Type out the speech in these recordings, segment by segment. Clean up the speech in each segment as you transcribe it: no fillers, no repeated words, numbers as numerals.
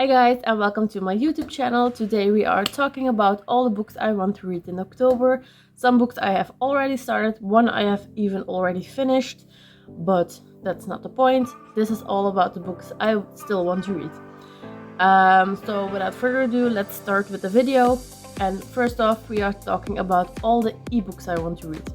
Hi guys and welcome to my YouTube channel. Today we are talking about all the books I want to read in October. Some books I have already started, one I have even already finished, but that's not the point. This is all about the books I still want to read. So without further ado, let's start with the video. And first off, we are talking about all the ebooks I want to read.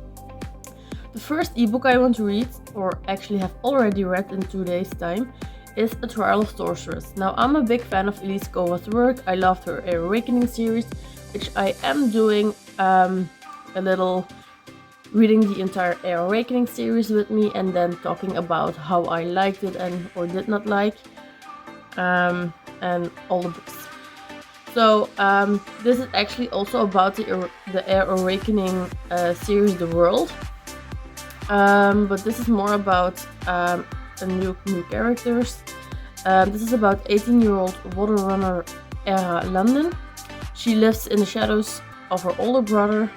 The first ebook I want to read, or actually have already read in 2 days time, is A Trial Sorceress. Now, I'm a big fan of Elise Kova's work. I loved her Awakening series, which I am doing a little reading the entire Awakening series with me and then talking about how I liked it and or did not like, and all the books. So this is actually also about the Awakening series, The World. But this is more about new characters. This is about 18-year-old water runner London. She lives in the shadows of her older brother,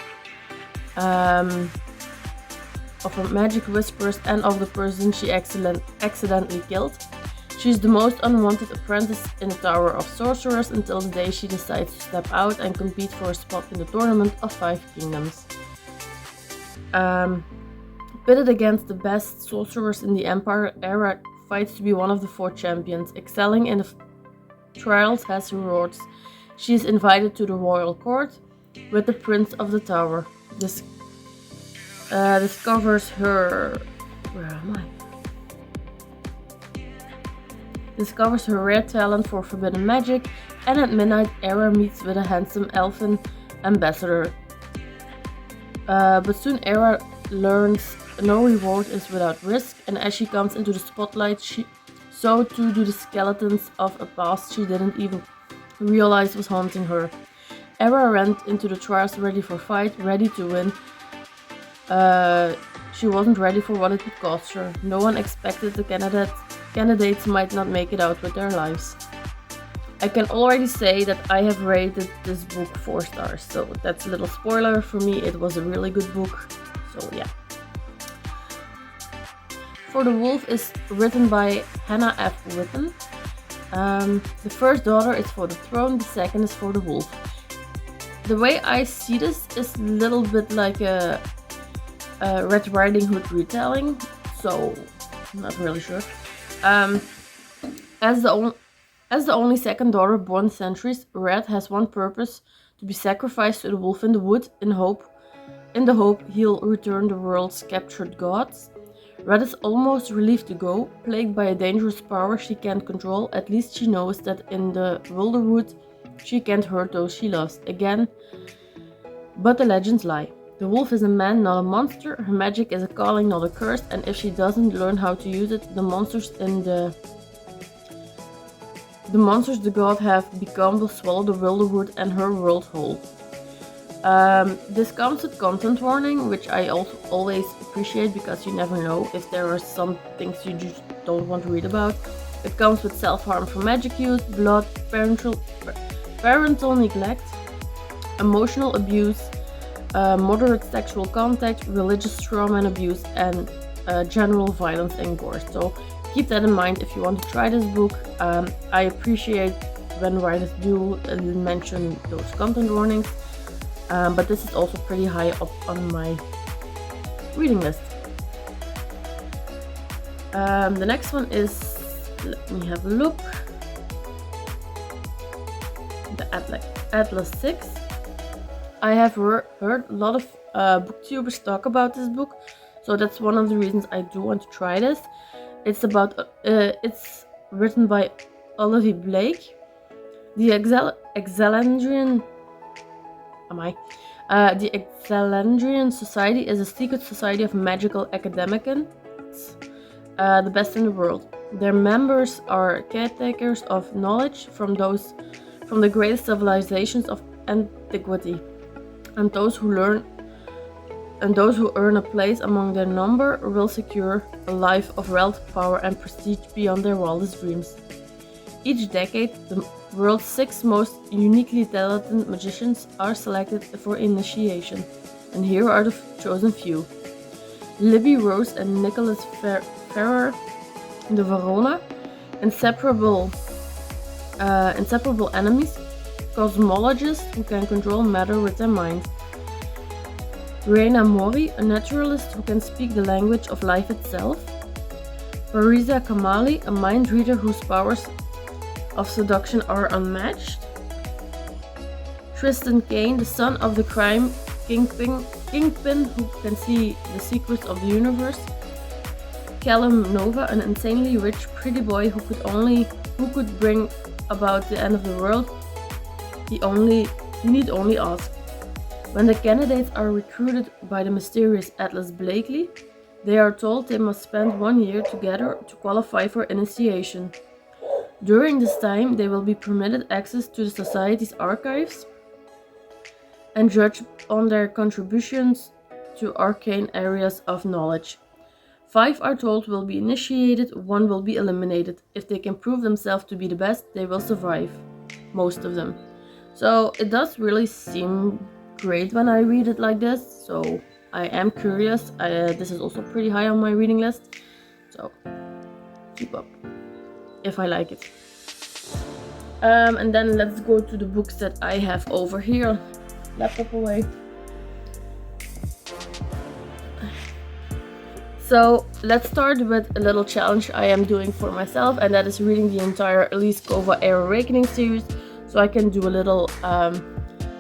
of her magic whispers, and of the person she accidentally killed. She's the most unwanted apprentice in the Tower of Sorceress until the day she decides to step out and compete for a spot in the Tournament of 5 Kingdoms. Pitted against the best sorcerers in the Empire, Era fights to be one of the 4 champions. Excelling in the trials has rewards. She is invited to the royal court with the Prince of the Tower. Discovers her... Where am I? Discovers her rare talent for forbidden magic, and at midnight Era meets with a handsome elfin ambassador. But soon Era learns no reward is without risk, and as she comes into the spotlight, so too do the skeletons of a past she didn't even realize was haunting her. Era ran into the trials ready for fight, ready to win. She wasn't ready for what it would cost her. No one expected the candidates might not make it out with their lives. I can already say that I have rated this book 4 stars, so that's a little spoiler. For me, it was a really good book, so yeah. For the Wolf is written by Hannah F. Witten. The first daughter is for the throne, the second is for the wolf. The way I see this is a little bit like a Red Riding Hood retelling, so I'm not really sure. As the only second daughter born centuries, Red has one purpose: to be sacrificed to the wolf in the wood in the hope he'll return the world's captured gods. Red is almost relieved to go. Plagued by a dangerous power she can't control, at least she knows that in the Wilderwood she can't hurt those she loves again. But the legends lie. The wolf is a man, not a monster. Her magic is a calling, not a curse, and if she doesn't learn how to use it, the monsters the god have become will swallow the Wilderwood and her world whole. This comes with content warning, which I also always appreciate because you never know if there are some things you just don't want to read about. It comes with self-harm from magic use, blood, parental neglect, emotional abuse, moderate sexual contact, religious trauma and abuse, and general violence and gore. So keep that in mind if you want to try this book. I appreciate when writers do mention those content warnings. But this is also pretty high up on my reading list. The next one is, let me have a look, the Atlas 6. I have heard a lot of booktubers talk about this book, so that's one of the reasons I do want to try this. It's written by Olivia Blake. The Exelandrian Society is a secret society of magical academicians, the best in the world. Their members are caretakers of knowledge from the greatest civilizations of antiquity, and those who earn a place among their number will secure a life of wealth, power, and prestige beyond their wildest dreams. Each decade, the world's 6 most uniquely talented magicians are selected for initiation, and here are the chosen few. Libby Rose and Nicholas Ferrer de Verona, inseparable inseparable enemies, cosmologists who can control matter with their mind, Reina Mori, a naturalist who can speak the language of life itself, Fariza Kamali, a mind reader whose powers of seduction are unmatched, Tristan Kane, the son of the crime kingpin who can see the secrets of the universe, Callum Nova, an insanely rich pretty boy who could bring about the end of the world. He need only ask. When the candidates are recruited by the mysterious Atlas Blakely, they are told they must spend 1 year together to qualify for initiation. During this time, they will be permitted access to the Society's archives and judged on their contributions to arcane areas of knowledge. 5 are told will be initiated, 1 will be eliminated. If they can prove themselves to be the best, they will survive. Most of them. So it does really seem great when I read it like this, so I am curious. This is also pretty high on my reading list, so keep up if I like it. And then let's go to the books that I have over here. Laptop away. So let's start with a little challenge I am doing for myself, and that is reading the entire Elise Kova Air Awakening series, so I can do a little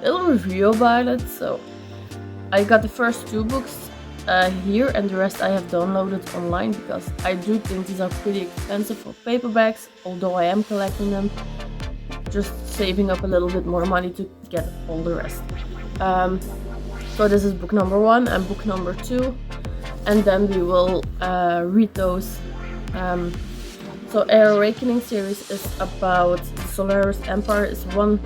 review about it. So I got the first 2 books here, and the rest I have downloaded online because I do think these are pretty expensive for paperbacks, although I am collecting them, just saving up a little bit more money to get all the rest. So this is book number 1 and book number 2, and then we will read those. So Air Awakening series is about the Solaris Empire is one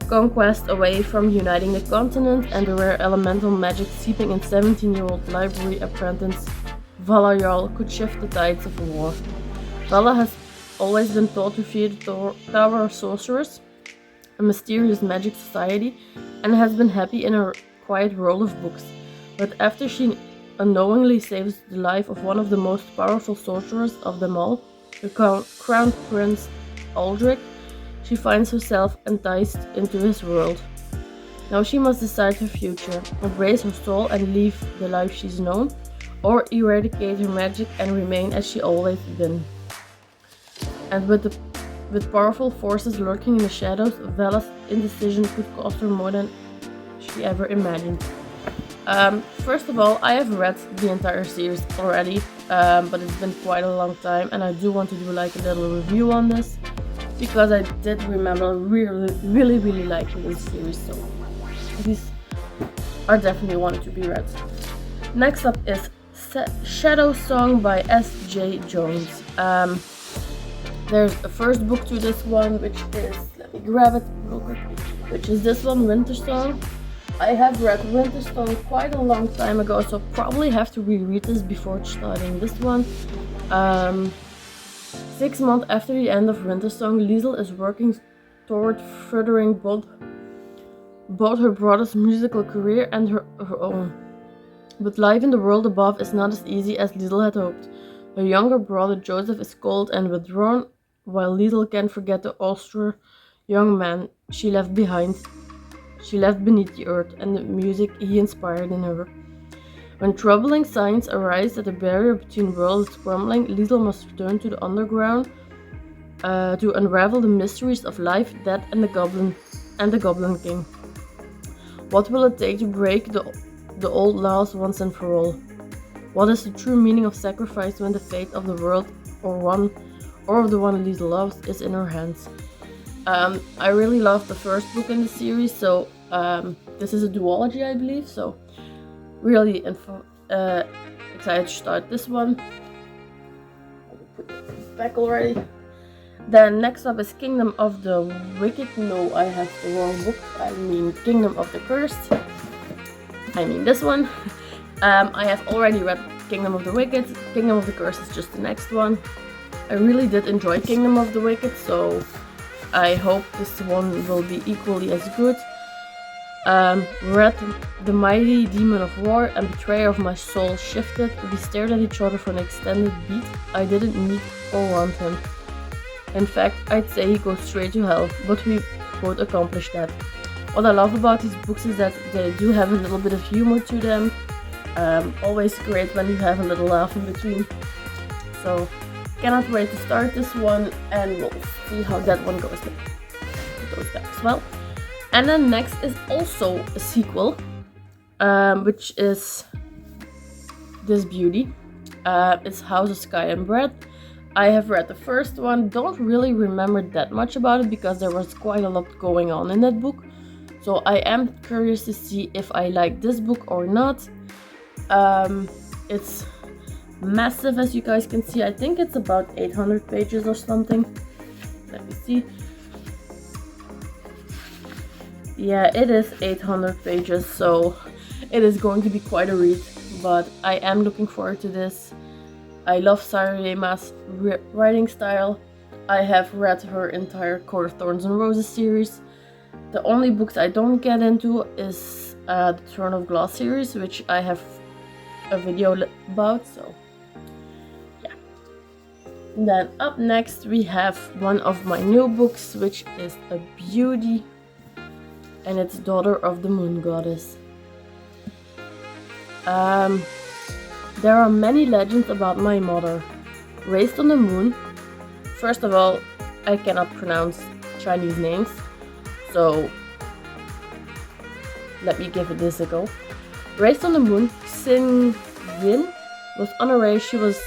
conquest away from uniting the continent, and the rare elemental magic seeping in 17-year-old library apprentice Vala Jarl could shift the tides of war. Vala has always been taught to fear the Trial Sorceress, a mysterious magic society, and has been happy in her quiet world of books. But after she unknowingly saves the life of one of the most powerful sorcerers of them all, the Crown Prince Aldrich, she finds herself enticed into his world. Now she must decide her future, embrace her soul and leave the life she's known, or eradicate her magic and remain as she always been. And with powerful forces lurking in the shadows, Vala's indecision could cost her more than she ever imagined. First of all, I have read the entire series already, but it's been quite a long time, and I do want to do like a little review on this, because I did remember really liking this series, so these are definitely wanted to be read. Next up is Shadow Song by S.J. Jones. There's a first book to this one, which is, let me grab it real quick, which is this one, Winter Song. I have read Winter Song quite a long time ago, so probably have to reread this before starting this one. 6 months after the end of Winter Song, Liesel is working toward furthering both her brother's musical career and her own. But life in the world above is not as easy as Liesel had hoped. Her younger brother Joseph is cold and withdrawn, while Liesel can't forget the austere young man she left beneath the earth and the music he inspired in her. When troubling signs arise that the barrier between worlds is crumbling, Liesel must return to the underground to unravel the mysteries of life, death, and the Goblin King. What will it take to break the old laws once and for all? What is the true meaning of sacrifice when the fate of the world or of the one Liesel loves is in her hands? I really love the first book in the series, so this is a duology, I believe, so really excited to start this one. I will put it back already. Then next up is Kingdom of the Wicked. No, I have the wrong book. I mean Kingdom of the Cursed. I mean this one. I have already read Kingdom of the Wicked. Kingdom of the Cursed is just the next one. I really did enjoy Kingdom of the Wicked, so I hope this one will be equally as good. Read The Mighty Demon of War and Betrayer of My Soul Shifted. We stared at each other for an extended beat. I didn't need or want him. In fact, I'd say he goes straight to hell, but we both accomplish that. What I love about these books is that they do have a little bit of humor to them. Always great when you have a little laugh in between. So cannot wait to start this one, and we'll see how that one goes back as well. And then next is also a sequel, which is this beauty. It's House of Sky and Bread. I have read the first one, don't really remember that much about it because there was quite a lot going on in that book. So I am curious to see if I like this book or not. It's massive, as you guys can see. I think it's about 800 pages or something. Let me see. Yeah, it is 800 pages, so it is going to be quite a read, but I am looking forward to this. I love Sarayema's writing style. I have read her entire Court of Thorns and Roses series. The only books I don't get into is the Throne of Glass series, which I have a video about, so yeah. Then up next we have one of my new books, which is a beauty, and it's Daughter of the Moon Goddess. There are many legends about my mother. Raised on the moon. First of all, I cannot pronounce Chinese names, so let me give this a go. Raised on the moon, Xin Yin was unaware she was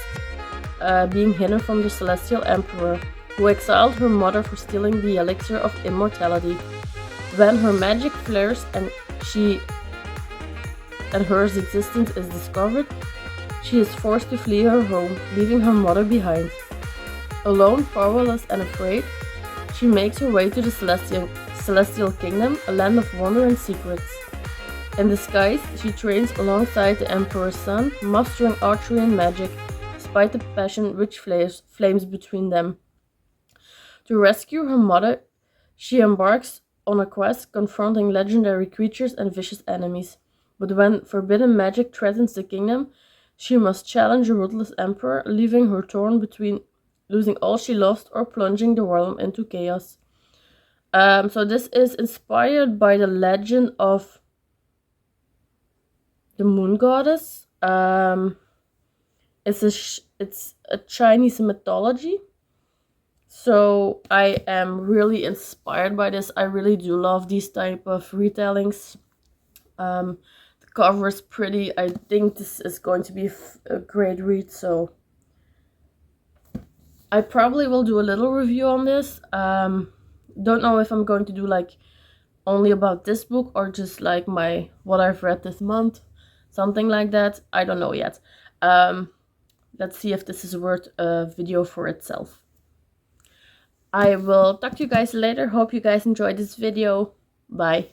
being hidden from the Celestial Emperor, who exiled her mother for stealing the elixir of immortality. When her magic flares and her existence is discovered, she is forced to flee her home, leaving her mother behind. Alone, powerless, and afraid, she makes her way to the Celestial Kingdom, a land of wonder and secrets. In disguise, she trains alongside the Emperor's son, mastering archery and magic, despite the passion which flames between them. To rescue her mother, she embarks on a quest, confronting legendary creatures and vicious enemies. But when forbidden magic threatens the kingdom, she must challenge the ruthless emperor, leaving her torn between losing all she lost or plunging the realm into chaos. So this is inspired by the legend of the Moon Goddess. It's a Chinese mythology. So I am really inspired by this. I really do love these type of retellings. The cover is pretty. I think this is going to be a great read, so I probably will do a little review on this. Don't know if I'm going to do like only about this book or just like what I've read this month, something like that. I don't know yet. Let's see if this is worth a video for itself. I will talk to you guys later. Hope you guys enjoyed this video. Bye.